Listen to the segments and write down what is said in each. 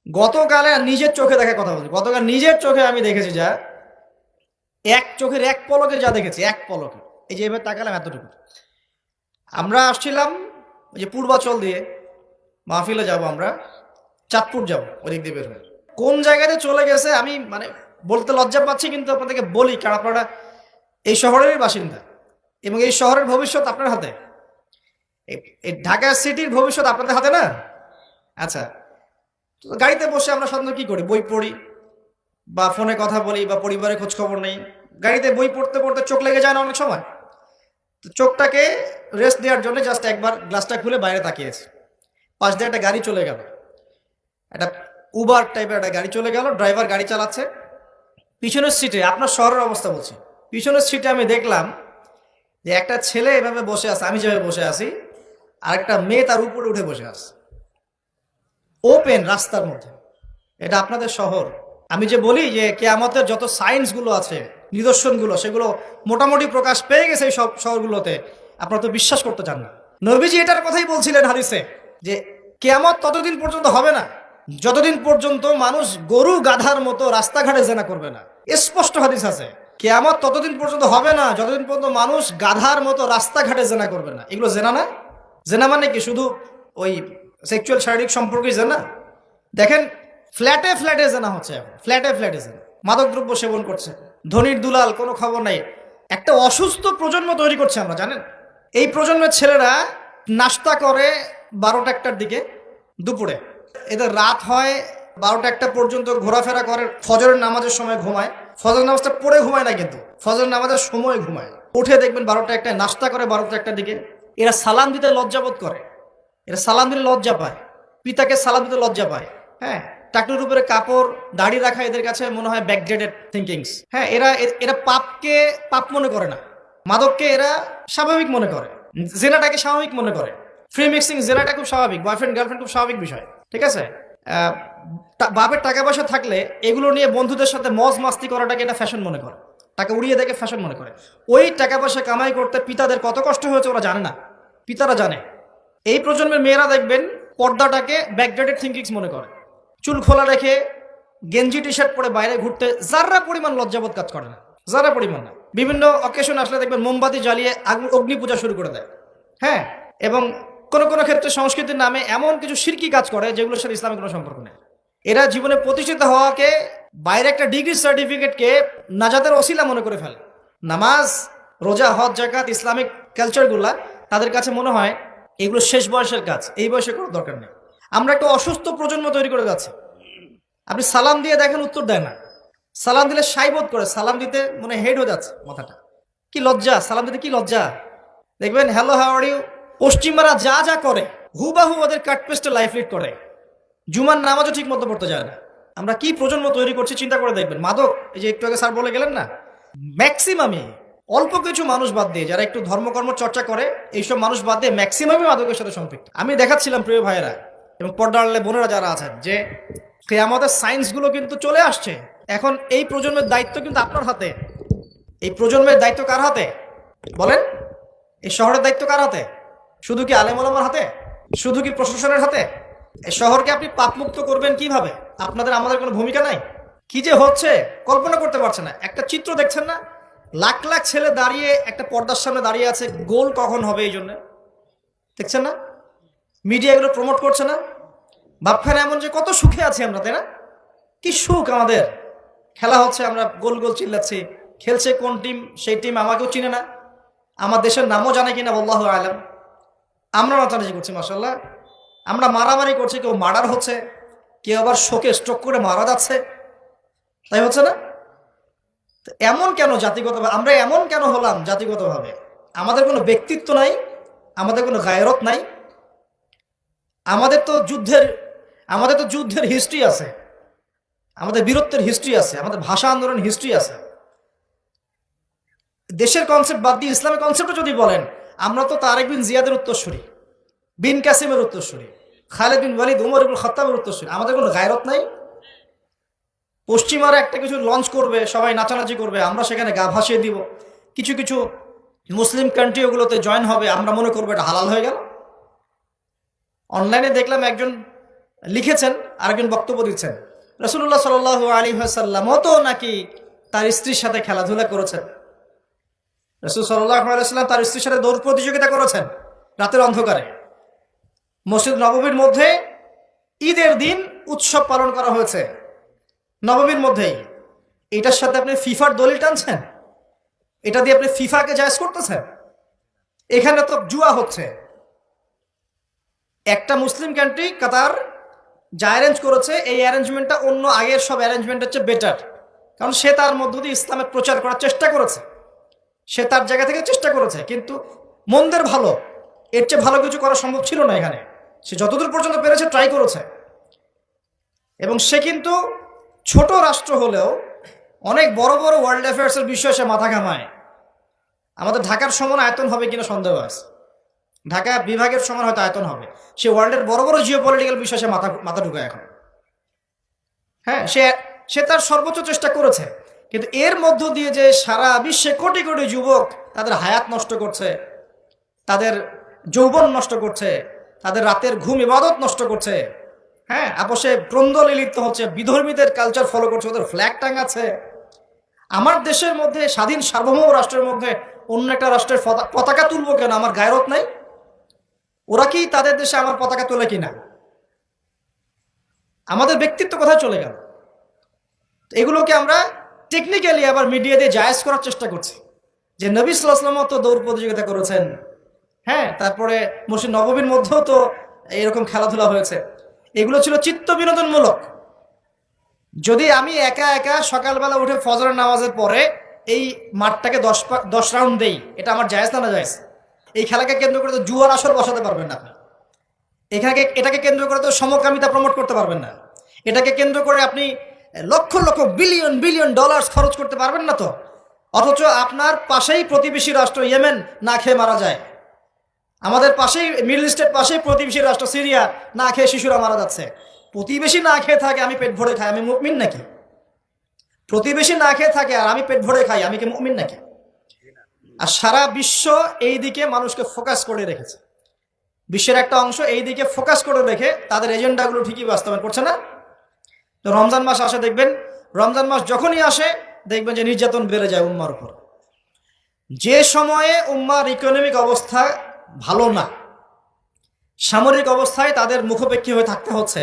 গতকালে নিজের চোখে দেখা কথা বলছি, গতকাল নিজের চোখে আমি দেখেছি যা, এক চোখের এক পলকে যা দেখেছি, এক পলকে, এই যে এবার তাকালাম এতটুকু। আমরা আসছিলাম ওই যে পূর্বাচল দিয়ে মাহফিলে যাব, আমরা চাঁদপুর যাব, ওদিক দিয়ে বের হয়ে কোন জায়গাতে চলে গেছে আমি মানে বলতে লজ্জা পাচ্ছি, কিন্তু আপনাদেরকে বলি কারণ আপনারা এই শহরেরই বাসিন্দা এবং এই শহরের ভবিষ্যৎ আপনার হাতে। এই ঢাকা সিটির ভবিষ্যৎ আপনাদের হাতে না? আচ্ছা, তো গাড়িতে বসে আমরা সাধারণত কি করি? বই পড়ি বা ফোনে কথা বলি বা পরিবারের খোঁজ খবর নেই। গাড়িতে বই পড়তে পড়তে চোখ লেগে যায় না অনেক সময়? তো চোখটাকে রেস্ট দেওয়ার জন্য জাস্ট একবার গ্লাসটা খুলে বাইরে তাকিয়েছি। পাশ দিয়ে একটা গাড়ি চলে গেল, একটা উবার টাইপের একটা গাড়ি চলে গেল, ড্রাইভার গাড়ি চালাচ্ছে। পিছনের সিটে, আপনার শহরের অবস্থা বলছি, পিছনের সিটে আমি দেখলাম যে একটা ছেলে এভাবে বসে আছে, আমি যেভাবে বসে আছি, আর একটা মেয়ে তার উপরে উঠে বসে আছে ওপেন রাস্তার মধ্যে। এটা আপনাদের শহর। আমি যে বলি যে কিয়ামতের যত সায়েন্সগুলো আছে, নিদর্শনগুলো, সেগুলো মোটামুটি প্রকাশ পেয়ে গেছে এই সব শহরগুলোতে। আপনারা তো বিশ্বাস করতে চান না। নবীজি এটার কথাই বলছিলেন হাদিসে যে কিয়ামত ততদিন পর্যন্ত হবে না যতদিন পর্যন্ত মানুষ গরু গাধার মতো রাস্তাঘাটে জেনা করবে না। স্পষ্ট হাদিস আছে, কিয়ামত ততদিন পর্যন্ত হবে না যতদিন পর্যন্ত মানুষ গাধার মতো রাস্তাঘাটে জেনা করবে না। এগুলো জেনা না? জেনা মানে কি শুধু ওই সেক্সুয়াল শারীরিক সম্পর্কেই জেনা? দেখেন, ফ্ল্যাটে ফ্ল্যাটে জেনা হচ্ছে এখন, ফ্ল্যাটে ফ্ল্যাটে জেনা, মাদকদ্রব্য সেবন করছে, ধনির দুলাল, কোনো খবর নাই। একটা অসুস্থ প্রজন্ম তৈরি করছে আমরা, জানেন? এই প্রজন্মের ছেলেরা নাস্তা করে 12টা-1টার দিকে, দুপুরে এদের রাত হয় 12টা-1টা পর্যন্ত, ঘোরাফেরা করে, ফজরের নামাজের সময় ঘুমায়। ফজর নামাজটা পড়ে ঘুমায় না, কিন্তু ফজর নামাজের সময় ঘুমায়। উঠে দেখবেন 12টা-1টায় নাস্তা করে, 12টা-1টার দিকে। এরা সালাম দিতে লজ্জাবোধ করে, এরা সালাম দিতে লজ্জা পায়, পিতাকে সালাম দিতে লজ্জা পায়। হ্যাঁ, টাকনুর উপরে কাপড়, দাড়ি রাখা এদের কাছে মনে হয় ব্যাকডেটেড থিঙ্কিংস। হ্যাঁ, এরা এরা পাপকে পাপ মনে করে না, মাদককে এরা স্বাভাবিক মনে করে, জেনাটাকে স্বাভাবিক মনে করে। ফ্রি মিক্সিং জেনাটা খুব স্বাভাবিক, বয়ফ্রেন্ড গার্লফ্রেন্ড খুব স্বাভাবিক বিষয়, ঠিক আছে? বাপের টাকা পয়সা থাকলে এগুলো নিয়ে বন্ধুদের সাথে মজ মাস্তি করাটাকে এটা ফ্যাশন মনে করে, টাকা উড়িয়ে দেখে ফ্যাশন মনে করে। ওই টাকা পয়সা কামাই করতে পিতাদের কত কষ্ট হয়েছে ওরা জানে না, পিতারা জানে। এই প্রজন্মের মেয়েরা দেখবেন পর্দাটাকে ব্যাকডেটেড থিঙ্কিংস মনে করে, চুল খোলা রেখে গেঞ্জি টি শার্ট পরে বাইরে ঘুরতে যারা পরিমাণ লজ্জাবোধ কাজ করে না, যারা পরিমাণ না। বিভিন্ন অকেশন আসলে দেখবেন মোমবাতি জ্বালিয়ে অগ্নি পূজা শুরু করে দেয়। হ্যাঁ, এবং কোনো কোনো ক্ষেত্রে সংস্কৃতির নামে এমন কিছু শিরকি কাজ করে যেগুলোর সাথে ইসলামের কোনো সম্পর্ক নেই। এরা জীবনে প্রতিষ্ঠিত হওয়াকে, বাইরে একটা ডিগ্রি সার্টিফিকেটকে নাজাতের ওসিলা মনে করে ফেলে। নামাজ, রোজা, হজ, জাকাত, ইসলামিক কালচারগুলা তাদের কাছে মনে হয় এগুলো শেষ বয়সের কাজ, এই বয়সে করার দরকার নেই। আমরা একটা অসুস্থ প্রজন্ম তৈরি করে যাচ্ছি। আপনি সালাম দিয়ে দেখেন উত্তর দেয় না, সালাম দিলে সাইবোধ করে, সালাম দিতে মনে হেড হয়ে যাচ্ছে মাথাটা। কি লজ্জা, সালাম দিতে কি লজ্জা! দেখবেন হ্যালো হাউ আর ইউ, পশ্চিমারা যা যা করে হুবাহু ওদের কাটপেস্টে লাইফ লিড করে। জুমার নামাজও ঠিক মতো পড়তে যায় না। আমরা কি প্রজন্ম তৈরি করছি চিন্তা করে দেখবেন। মাদক, এই যে একটু আগে স্যার বলে গেলেন না, ম্যাক্সিমামই, অল্প কিছু মানুষ বাদ দিয়ে যারা একটু ধর্মকর্ম চর্চা করে, এইসব মানুষ বাদ দিয়ে ম্যাক্সিমামই মাদকের সাথে সম্পৃক্ত। আমি দেখাচ্ছিলাম প্রিয় ভাইয়েরা এবং পর্দার আড়ালে বোনেরা যারা আছেন যে আমাদের সায়েন্সগুলো কিন্তু চলে আসছে। এখন এই প্রজন্মের দায়িত্ব কিন্তু আপনার হাতে। এই প্রজন্মের দায়িত্ব কার হাতে বলেন? এই শহরের দায়িত্ব কার হাতে? শুধু কি আলেম ওলামার হাতে? শুধু কি প্রশাসনের হাতে? এই শহরকে আপনি পাপমুক্ত করবেন কিভাবে? আপনাদের আমাদের কোনো ভূমিকা নাই? কি যে হচ্ছে কল্পনা করতে পারছে না। একটা চিত্র দেখছেন না, লাখ লাখ ছেলে দাঁড়িয়ে একটা পর্দার সামনে দাঁড়িয়ে আছে, গোল কখন হবে এই জন্য দেখছেন না? মিডিয়া এগুলো প্রমোট করছে না? ভাবখানে এমন যে কত সুখে আছি আমরা, তাই না? কি সুখ আমাদের! খেলা হচ্ছে, আমরা গোল গোল চিল্লাচ্ছি। খেলছে কোন টিম, সেই টিম আমাকেও চিনে না, আমার দেশের নামও জানে কিনা আল্লাহু আলাম। আমরা নাচানাচি করছি মাশাআল্লাহ, আমরা মারামারি করছি, কেউ মার্ডার হচ্ছে, কেউ আবার শোকে স্ট্রোক করে মারা যাচ্ছে, তাই হচ্ছে না? এমন কেন জাতিগতভাবে আমরা এমন কেন হলাম? জাতিগতভাবে আমাদের কোনো ব্যক্তিত্ব নাই, আমাদের কোনো গায়রত নাই। আমাদের তো যুদ্ধের হিস্ট্রি আছে, আমাদের বীরত্বের হিস্ট্রি আছে, আমাদের ভাষা আন্দোলন হিস্ট্রি আছে। দেশের কনসেপ্ট বাদ দিয়ে ইসলামের কনসেপ্টও যদি বলেন, আমরা তো তারেক বিন জিয়াদের উত্তরসূরি, বিন কাসিমের উত্তরসূরি, খালেদ বিন ওয়ালিদ, উমর ইবনুল খাত্তাবের উত্তরসূরি। আমাদের কোনো গায়রত নাই। পশ্চিমারা একটা কিছু লঞ্চ করবে, সবাই নাচানাচি করবে, আমরা সেখানে গা ভাসিয়ে দিব। কিছু কিছু মুসলিম কান্ট্রি ওগুলোতে জয়েন হবে, আমরা মনে করবো এটা হালাল হয়ে গেল। অনলাইনে দেখলাম একজন লিখেছেন, আরেকজন বক্তব্য দিচ্ছেন, রাসূলুল্লাহ সাল্লাল্লাহু আলাইহি ওয়াসাল্লামও তো নাকি তার স্ত্রীর সাথে খেলাধুলা করেছেন। রাসূল সাল্লাল্লাহু আলাইহি ওয়াসাল্লাম তার স্ত্রীর সাথে দৌড় প্রতিযোগিতা করেছেন রাতের অন্ধকারে। মসজিদ নববীর মধ্যে ঈদের দিন উৎসব পালন করা হয়েছে নববীর মধ্যেই। এটার সাথে আপনি ফিফার দলিল টানছেন? এটা দিয়ে আপনি ফিফাকে জায়েজ করতেছেন? এখানে তো জুয়া হচ্ছে। একটা মুসলিম কান্ট্রি কাতার যা অ্যারেঞ্জ করেছে, এই অ্যারেঞ্জমেন্টটা অন্য আগের সব অ্যারেঞ্জমেন্টের চেয়ে বেটার, কারণ সে তার মধ্য দিয়ে ইসলামের প্রচার করার চেষ্টা করেছে, সে তার জায়গা থেকে চেষ্টা করেছে, কিন্তু মন্দের ভালো, এর চেয়ে ভালো কিছু করা সম্ভব ছিল না এখানে। সে যতদূর পর্যন্ত পেরেছে ট্রাই করেছে, এবং সে কিন্তু ছোট রাষ্ট্র হলেও অনেক বড় বড় ওয়ার্ল্ড অ্যাফেয়ার্সের বিষয়ে সে মাথা ঘামায়। আমাদের ঢাকার সমান আয়তন হবে কিনা সন্দেহ আছে, ঢাকা বিভাগের সমান হয়তো আয়তন হবে। সে ওয়ার্ল্ডের বড় বড় জিও পলিটিক্যাল বিষয়ে সে মাথা ঢুকায় এখন। হ্যাঁ, সে তার সর্বোচ্চ চেষ্টা করেছে, কিন্তু এর মধ্য দিয়ে যে সারা বিশ্বে কোটি কোটি যুবক তাদের হায়াত নষ্ট করছে, তাদের যৌবন নষ্ট করছে, তাদের রাতের ঘুম ইবাদত নষ্ট করছে, হ্যাঁ, আপোষে দ্বন্দ্বে লিপ্ত হচ্ছে, বিধর্মীদের কালচার ফলো করছে, ওদের ফ্ল্যাগ টাঙাচ্ছে। আমার দেশের মধ্যে, স্বাধীন সার্বভৌম রাষ্ট্রের মধ্যে অন্য একটা রাষ্ট্রের পতাকা তুলবো কেন? আমার গায়রত নাই? ওরা কি তাদের দেশে আমার পতাকা তোলে কিনা? আমাদের ব্যক্তিত্ব কোথায় চলে গেল? এগুলোকে আমরা টেকনিক্যালি আবার মিডিয়া দিয়ে জায়েজ করার চেষ্টা করছি, যে নবী সাল্লাল্লাহু আলাইহি ওয়াসাল্লাম তো দৌড় প্রতিযোগিতা করেছেন, হ্যাঁ, তারপরে মসজিদ নববীর মধ্যেও তো এরকম খেলাধুলা হয়েছে। এগুলো ছিল চিত্ত বিনোদনমূলক। যদি আমি একা একা সকালবেলা উঠে ফজরের নামাজের পরে এই মাঠটাকে 10 রাউন্ড দেই, এটা আমার জায়েজ না? না জায়েজ। এই খেলাকে কেন্দ্র করে তো জুয়ার আসর বসাতে পারবেন না আপনি। এটাকে কেন্দ্র করে তো সমকামিতা প্রমোট করতে পারবেন না। এটাকে কেন্দ্র করে আপনি lakh lakh billion billion dollar খরচ করতে পারবেন না তো। অথচ আপনার পাশেই প্রতিবেশী রাষ্ট্র ইয়েমেন না খেয়ে মারা যায়। আমাদের পাশেই মিডল ইস্টের পাশেই প্রতিবেশী রাষ্ট্র সিরিয়া না খেয়ে শিশুরা মারা যাচ্ছে। প্রতিবেশী না খেয়ে থাকে, আমি পেট ভরে খাই, আমি মুমিন নাকি? প্রতিবেশী না খেয়ে থাকে আর আমি পেট ভরে খাই, আমি কি মুমিন নাকি? আর সারা বিশ্ব এই দিকে মানুষকে ফোকাস করে রেখেছে। বিশ্বের একটা অংশ এই দিকে ফোকাস করে রেখে তাদের এজেন্ডাগুলো ঠিকই বাস্তবায়ন করছে না। তো রমজান মাস আসে, দেখবেন রমজান মাস যখনই আসে দেখবেন যে নির্যাতন বেড়ে যায় উম্মার উপর। যে সময়ে উম্মার ইকোনমিক অবস্থা ভালো না, সামরিক অবস্থায় তাদের মুখোপেক্ষী হয়ে থাকতে হচ্ছে,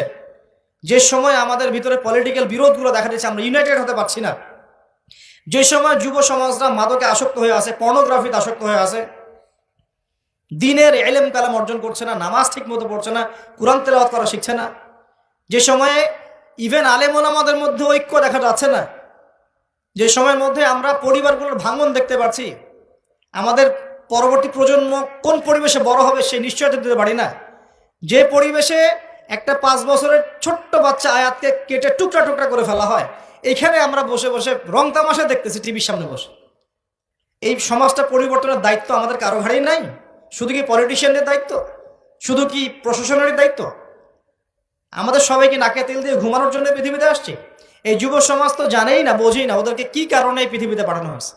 যে সময় আমাদের ভিতরে পলিটিক্যাল বিরোধগুলো দেখা দিচ্ছে, আমরা ইউনাইটেড হতে পারছি না, যে সময় যুব সমাজরা মাদকে আসক্ত হয়ে আছে, পর্নোগ্রাফিতে আসক্ত হয়ে আছে, দিনের ইলম কালাম অর্জন করছে না, নামাজ ঠিক মতো পড়ছে না, কুরআন তেলাওয়াত করা শিখছে না, যে সময়ে ইভেন আলেম ওলামাদের মধ্যে ঐক্য দেখা যাচ্ছে না, যে সময়ের মধ্যে আমরা পরিবারগুলোর ভাঙন দেখতে পাচ্ছি, আমাদের পরবর্তী প্রজন্ম কোন পরিবেশে বড় হবে সেই নিশ্চয়তা দিতে পারি না, যে পরিবেশে একটা 5 বছরের ছোট্ট বাচ্চা আয়াতকে কেটে টুকরা টুকরা করে ফেলা হয়, এইখানে আমরা বসে বসে রং তামাশা দেখতেছি টিভির সামনে বসে। এই সমাজটা পরিবর্তনের দায়িত্ব আমাদের কারো ঘাড়েই নাই? শুধু কি পলিটিশিয়ানদের দায়িত্ব? শুধু কি প্রশাসনের দায়িত্ব? আমাদের সবাইকে নাকে তেল দিয়ে ঘুমানোর জন্য পৃথিবীতে আসছে? এই যুব সমাজ তো জানেই না, বোঝেই না ওদেরকে কি কারণে এই পৃথিবীতে পাঠানো হয়েছে।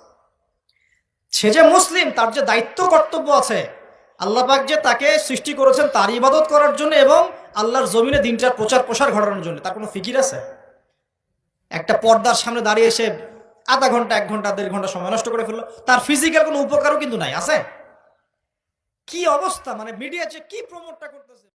সে যে মুসলিম, তার যে দায়িত্ব কর্তব্য আছে, আল্লাহ পাক যে তাকে সৃষ্টি করেছেন তার ইবাদত করার জন্য এবং আল্লাহর জমিনে দিনটার প্রচার প্রসার ঘটানোর জন্য, তার কোনো ফিকির আছে? একটা পর্দার সামনে দাঁড়িয়ে এসে আধা ঘন্টা 1 ঘন্টা 1.5 ঘন্টা সময় নষ্ট করে ফেললো, তার ফিজিক্যাল কোনো উপকারও কিন্তু নাই। আছে কি অবস্থা? মানে মিডিয়া যে কি প্রমোটটা করতেছে।